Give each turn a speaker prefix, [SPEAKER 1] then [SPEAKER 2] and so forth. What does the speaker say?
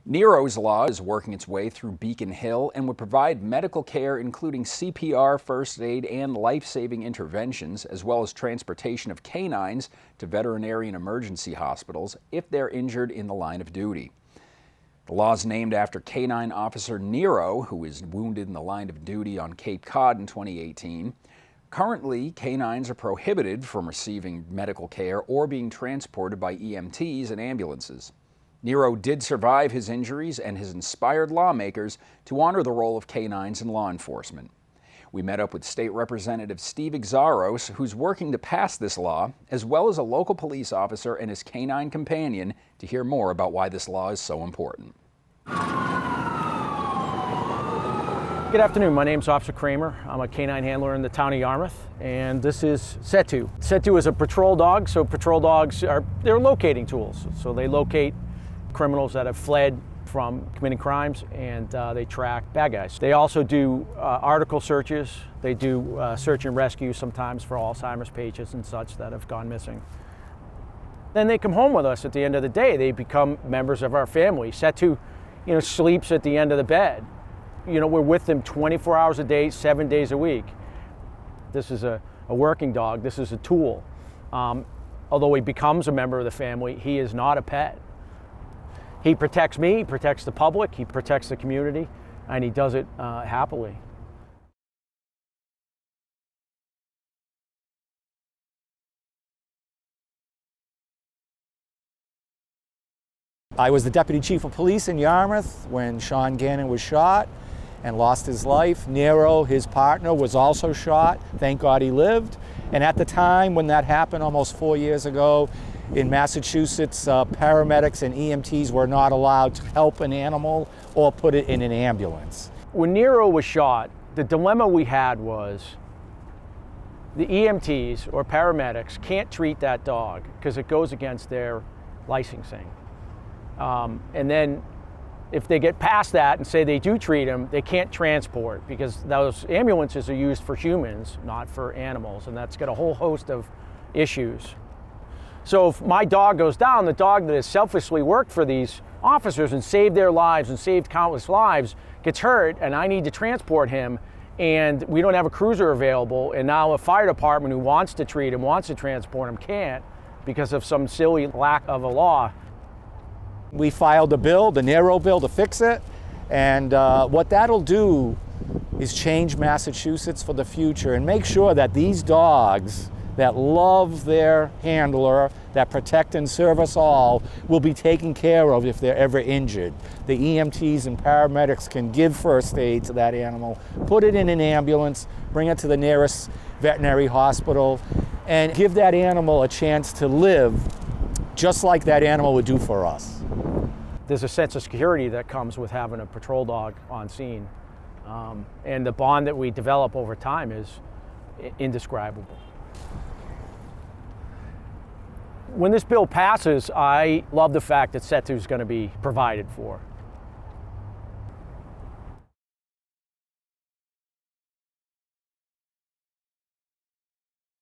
[SPEAKER 1] Nero's law is working its way through Beacon Hill and would provide medical care including CPR, first aid, and life-saving interventions, as well as transportation of canines to veterinarian emergency hospitals if they're injured in the line of duty. The law is named after Canine Officer Nero, who was wounded in the line of duty on Cape Cod in 2018. Currently, canines are prohibited from receiving medical care or being transported by EMTs and ambulances. Nero did survive his injuries and has inspired lawmakers to honor the role of canines in law enforcement. We met up with State Representative Steve Xiarhos, who's working to pass this law, as well as a local police officer and his canine companion, to hear more about why this law is so important.
[SPEAKER 2] Good afternoon, my name's Officer Kramer. I'm a canine handler in the town of Yarmouth, and this is Setu. Setu is a patrol dog, so patrol dogs they're locating tools. So they locate criminals that have fled from committing crimes, and they track bad guys. They also do article searches. They do search and rescue sometimes for Alzheimer's patients and such that have gone missing. Then they come home with us at the end of the day. They become members of our family. Setu, sleeps at the end of the bed. We're with them 24 hours a day, 7 days a week. This is a working dog. This is a tool. Although he becomes a member of the family, he is not a pet. He protects me, he protects the public, he protects the community, and he does it happily.
[SPEAKER 3] I was the Deputy Chief of Police in Yarmouth when Sean Gannon was shot and lost his life. Nero, his partner, was also shot. Thank God he lived. And at the time when that happened, almost 4 years ago, in Massachusetts, paramedics and EMTs were not allowed to help an animal or put it in an ambulance.
[SPEAKER 2] When Nero was shot, the dilemma we had was the EMTs or paramedics can't treat that dog because it goes against their licensing. And then if they get past that and say they do treat him, they can't transport because those ambulances are used for humans, not for animals, and that's got a whole host of issues. So if my dog goes down, the dog that has selflessly worked for these officers and saved their lives and saved countless lives gets hurt, and I need to transport him, and we don't have a cruiser available, and now a fire department who wants to treat him, wants to transport him, can't because of some silly lack of a law.
[SPEAKER 3] We filed a bill, the Nero bill, to fix it, and what that'll do is change Massachusetts for the future and make sure that these dogs that love their handler, that protect and serve us all, will be taken care of if they're ever injured. The EMTs and paramedics can give first aid to that animal, put it in an ambulance, bring it to the nearest veterinary hospital, and give that animal a chance to live just like that animal would do for us.
[SPEAKER 2] There's a sense of security that comes with having a patrol dog on scene. And the bond that we develop over time is indescribable. When this bill passes, I love the fact that Setu is going to be provided for.